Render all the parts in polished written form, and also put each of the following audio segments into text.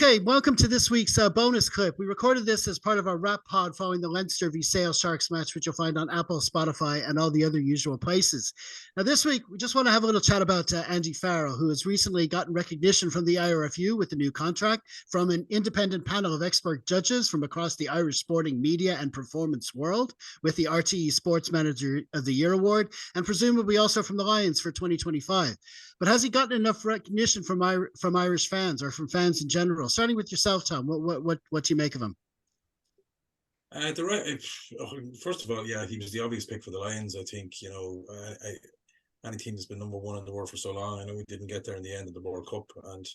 Okay, welcome to this week's bonus clip. We recorded this as part of our wrap pod following the Leinster v Sale Sharks match, which you'll find on Apple, Spotify, and all the other usual places. Now, this week, we just want to have a little chat about Andy Farrell, who has recently gotten recognition from the IRFU with a new contract from an independent panel of expert judges from across the Irish sporting media and performance world, with the RTE Sports Manager of the Year award, and presumably also from the Lions for 2025. But has he gotten enough recognition from Irish fans or from fans in general? Starting with yourself, Tom, what do you make of him? First of all, yeah, he was the obvious pick for the Lions. I think any team that's been number one in the world for so long. I know we didn't get there in the end of the World Cup and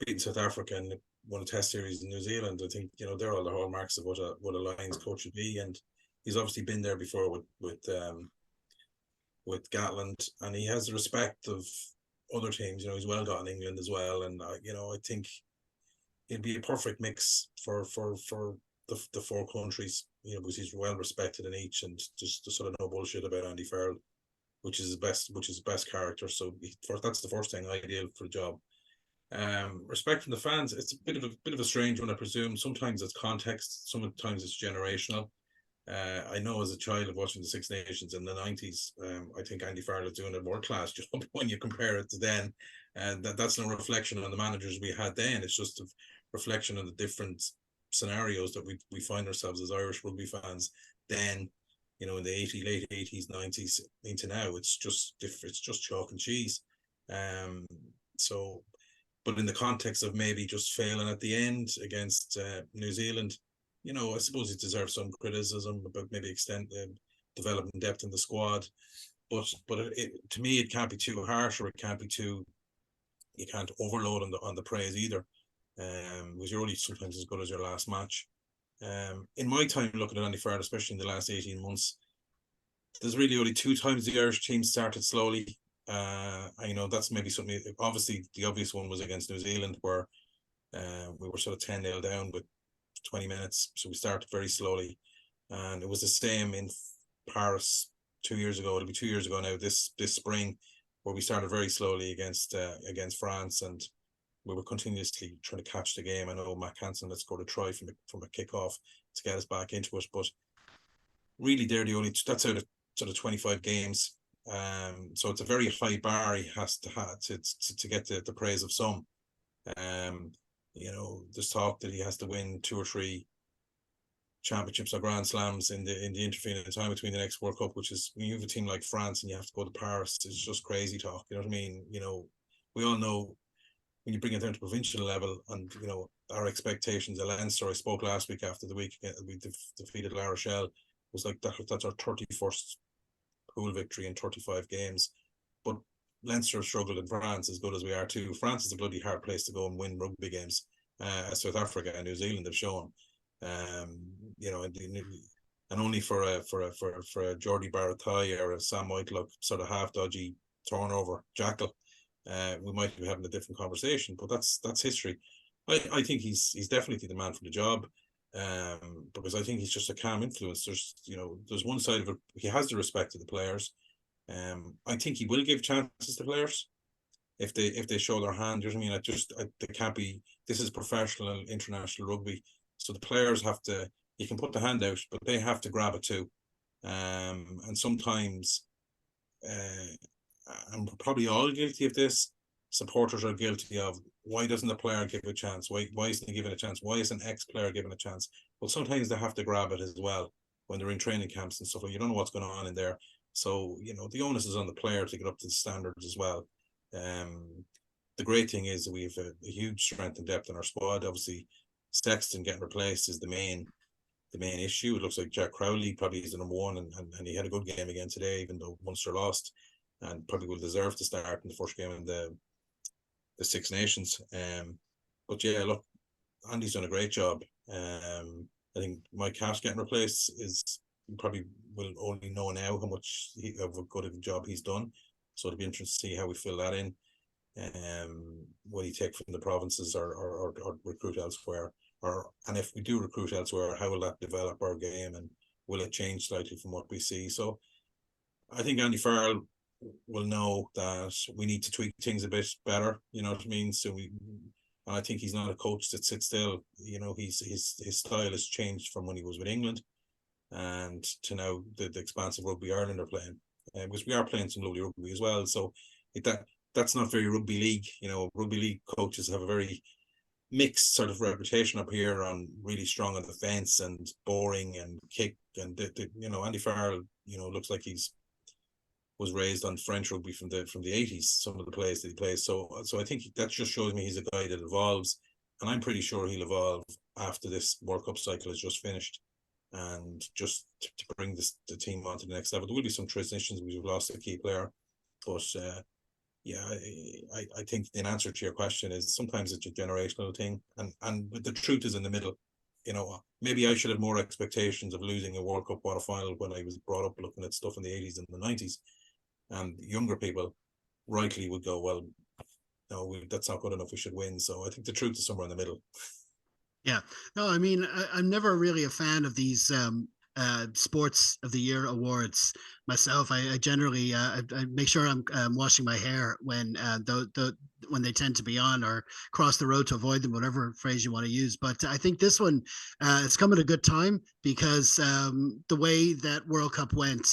beating South Africa and won a Test series in New Zealand. I think they're all the hallmarks of what a Lions coach should be, and he's obviously been there before with Gatland, and he has the respect of other teams. He's well got in England as well, and I think it'd be a perfect mix for the four countries. Because he's well respected in each, and just sort of no bullshit about Andy Farrell, which is his best character. So that's the first thing, ideal for the job. Respect from the fans. It's a bit of a strange one, I presume. Sometimes it's context, sometimes it's generational. I know as a child of watching the Six Nations in the 90s, I think Andy Farrell is doing a world-class job when you compare it to then. And that's no reflection on the managers we had then. It's just a reflection on the different scenarios that we find ourselves as Irish rugby fans then, in the late 80s, 90s into now. It's just different. It's just chalk and cheese. But in the context of maybe just failing at the end against New Zealand, I suppose he deserves some criticism about maybe extent development depth in the squad, but to me it can't be too harsh, or it can't be too. You can't overload on the praise either, because you're only sometimes as good as your last match. In my time looking at Andy Farrell, especially in the last 18 months, there's really only two times the Irish team started slowly. That's maybe something. Obviously, the obvious one was against New Zealand, where we were sort of 10-0 down with 20 minutes, so we started very slowly, and it was the same in Paris 2 years ago. It'll be 2 years ago now, this spring, where we started very slowly against France, and we were continuously trying to catch the game. I know Matt Hansen had scored a try from a kickoff to get us back into it, but really that's out of sort of 25 games, so it's a very high bar he has to have to get the praise of some. There's talk that he has to win 2 or 3 championships or Grand Slams in the intervening time between the next World Cup, which is, when you have a team like France and you have to go to Paris, it's just crazy talk. You know what I mean? We all know when you bring it down to provincial level, and our expectations at Leinster. I spoke last week after the week we defeated La Rochelle. It was like that's our 31st pool victory in 35 games, but Leinster struggled in France as good as we are too. France is a bloody hard place to go and win rugby games, as South Africa and New Zealand have shown. And only for a Jordy Baratai or a Sam Whitelock sort of half dodgy turnover jackal, we might be having a different conversation. But that's history. I think he's definitely the man for the job, because I think he's just a calm influence. There's one side of it. He has the respect of the players. I think he will give chances to players if they show their hand. You know what I mean? They can't be. This is professional and international rugby, so the players have to. You can put the hand out, but they have to grab it too. And sometimes, and we're probably all guilty of this. Supporters are guilty of, why doesn't the player give a chance? Why isn't he given a chance? Why is an ex-player given a chance? Well, sometimes they have to grab it as well when they're in training camps and stuff. You don't know what's going on in there. So, the onus is on the player to get up to the standards as well. The great thing is that we have a huge strength and depth in our squad. Obviously, Sexton getting replaced is the main issue. It looks like Jack Crowley probably is the number one, and he had a good game again today, even though Munster lost, and probably will deserve to start in the first game in the Six Nations. But yeah, look, Andy's done a great job. I think Mike Cash getting replaced is, probably will only know now how much of a good of a job he's done. So it'll be interesting to see how we fill that in. Will he take from the provinces or recruit elsewhere? And if we do recruit elsewhere, how will that develop our game, and will it change slightly from what we see? So I think Andy Farrell will know that we need to tweak things a bit better. You know what I mean? So And I think he's not a coach that sits still. You know, his style has changed from when he was with England and to now the expansive rugby Ireland are playing. Because we are playing some lovely rugby as well. So that's not very rugby league. You know, rugby league coaches have a very mixed sort of reputation up here on really strong on the fence and boring and kick and you know, Andy Farrell, you know, looks like was raised on French rugby from the 80s, some of the plays that he plays. So I think that just shows me he's a guy that evolves, and I'm pretty sure he'll evolve after this World Cup cycle is just finished, and just to bring the team on to the next level. There will be some transitions. We've lost a key player, but yeah, I think in answer to your question is sometimes it's a generational thing, and the truth is in the middle. You know, maybe I should have more expectations of losing a World Cup quarterfinal when I was brought up looking at stuff in the 80s and the 90s. And younger people rightly would go, well, no, that's not good enough. We should win. So I think the truth is somewhere in the middle. Yeah, no, I mean, I'm never really a fan of these sports of the year awards myself. I generally I make sure I'm washing my hair when when they tend to be on, or cross the road to avoid them, whatever phrase you want to use. But I think this one it's come at a good time because the way that World Cup went,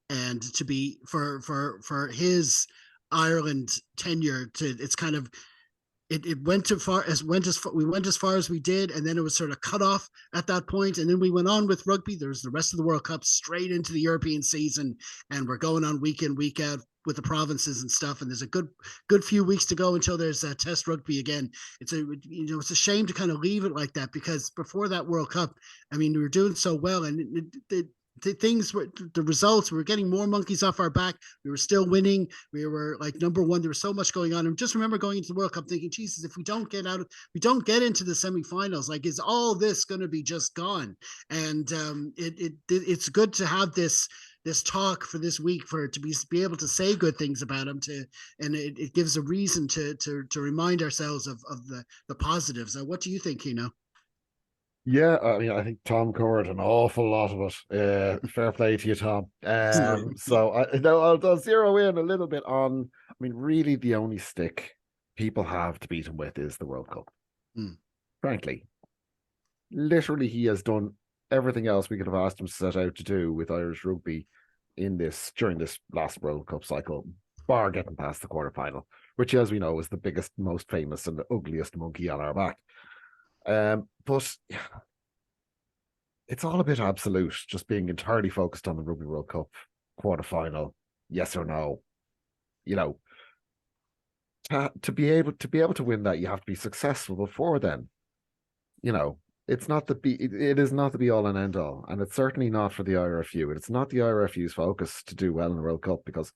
and to be for his Ireland tenure, to it's kind of it went too far as we went as far as we did, and then it was sort of cut off at that point, and then we went on with rugby. There's the rest of the World Cup straight into the European season, and we're going on week in week out with the provinces and stuff. And there's a good few weeks to go until there's test rugby again. It's a shame to kind of leave it like that, because before that World Cup, I mean, we were doing so well, and the results, we were getting more monkeys off our back. We were still winning. We were like number one. There was so much going on. And just remember going into the World Cup thinking, Jesus, if we don't get into the semifinals, like, is all this going to be just gone? And it's good to have this talk for this week, for it to be able to say good things about him, and it gives a reason to remind ourselves of the positives. What do you think, Kino? Yeah, I mean, I think Tom covered an awful lot of it. Fair play to you, Tom. So I'll zero in a little bit on. I mean, really, the only stick people have to beat him with is the World Cup. Frankly, literally, he has done everything else we could have asked him to set out to do with Irish rugby during this last World Cup cycle, bar getting past the quarterfinal, which, as we know, is the biggest, most famous, and the ugliest monkey on our back. But it's all a bit absolute, just being entirely focused on the Rugby World Cup quarterfinal, yes or no. You know, to be able to win that, you have to be successful before then. You know, it is not the be all and end all, and it's certainly not for the IRFU. It's not the IRFU's focus to do well in the World Cup, because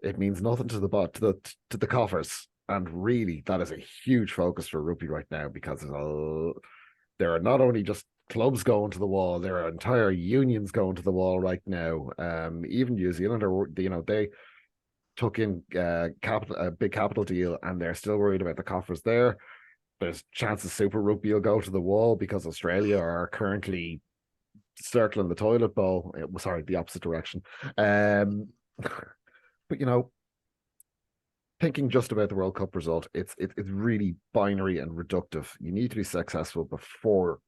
it means nothing to the coffers. And really, that is a huge focus for rugby right now, because there are not only just clubs going to the wall, there are entire unions going to the wall right now. Even New Zealand they took in a big capital deal, and they're still worried about the coffers there. There's chances Super Rugby will go to the wall because Australia are currently circling the toilet bowl. Sorry, the opposite direction. But thinking just about the World Cup result, it's really binary and reductive. You need to be successful before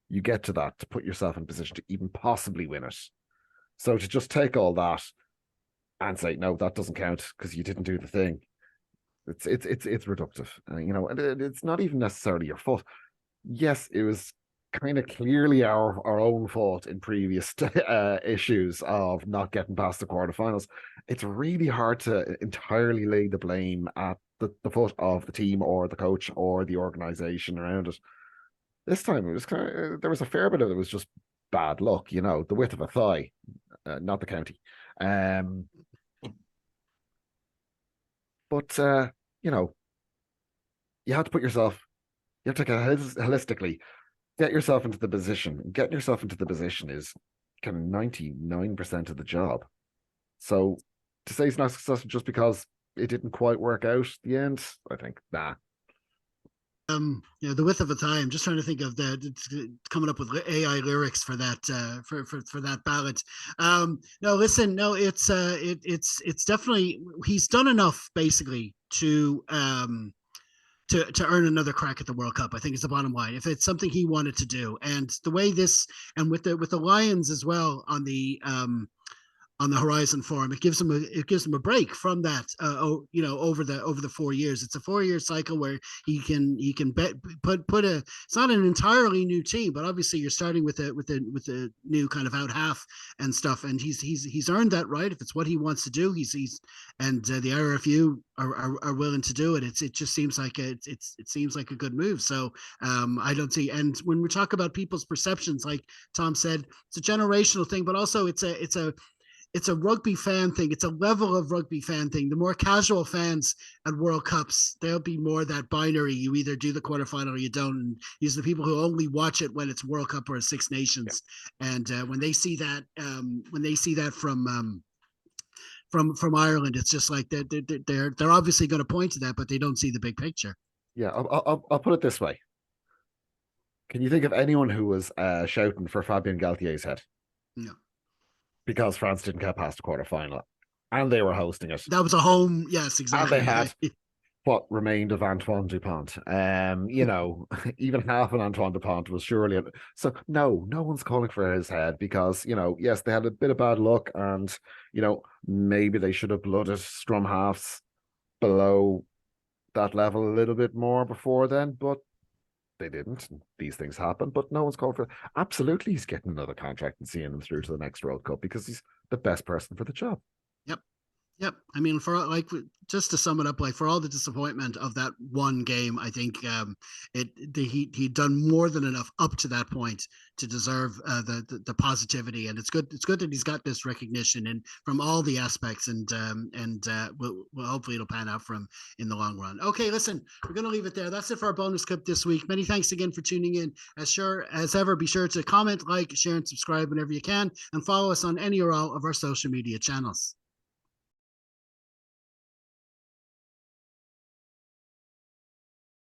you get to that, to put yourself in a position to even possibly win it. So to just take all that and say, no, that doesn't count because you didn't do the thing, it's reductive. And it's not even necessarily your fault. Yes, it was kind of clearly our own fault in previous issues of not getting past the quarterfinals. It's really hard to entirely lay the blame at the foot of the team or the coach or the organization around it. This time it was there was a fair bit of it was just bad luck, the width of a thigh, not the county. But you have to take it holistically. Get yourself into the position. Getting yourself into the position is kind of 99% of the job. So to say it's not successful just because it didn't quite work out at the end, I think, nah. The width of a thigh. I'm just trying to think of coming up with AI lyrics for that for that ballad. No, listen, no, it's definitely, he's done enough basically to to earn another crack at the World Cup. I think is the bottom line. If it's something he wanted to do, and the way this, and with the Lions as well on the horizon for him, it gives him a break from that. Over the 4 years, it's a 4-year cycle where he can put a. It's not an entirely new team, but obviously you're starting with a new kind of out half and stuff, and he's earned that right. If it's what he wants to do, he's and the RFU are willing to do it. It just seems like it seems like a good move. So I don't see. And when we talk about people's perceptions, like Tom said, it's a generational thing, but also it's a rugby fan thing. It's a level of rugby fan thing. The more casual fans at World Cups, there'll be more that binary. You either do the quarterfinal or you don't. And these are the people who only watch it when it's World Cup or Six Nations. Yeah. And when they see that from Ireland, it's just like they're obviously going to point to that, but they don't see the big picture. Yeah, I'll put it this way. Can you think of anyone who was shouting for Fabien Galtier's head? No. Because France didn't get past the quarterfinal, and they were hosting it. That was a home, yes, exactly. And they had what remained of Antoine Dupont. Even half an Antoine Dupont was surely. So no one's calling for his head because yes, they had a bit of bad luck, and maybe they should have blooded scrum halves below that level a little bit more before then, but they didn't. These things happen, but no one's called for it. Absolutely, he's getting another contract and seeing him through to the next World Cup because he's the best person for the job. Yep. I mean, just to sum it up, for all the disappointment of that one game, I think he'd done more than enough up to that point to deserve the positivity, and it's good. It's good that he's got this recognition and from all the aspects, and we'll hopefully it'll pan out for him in the long run. Okay, listen, we're going to leave it there. That's it for our bonus clip this week. Many thanks again for tuning in. As ever, be sure to comment, like, share, and subscribe whenever you can, and follow us on any or all of our social media channels.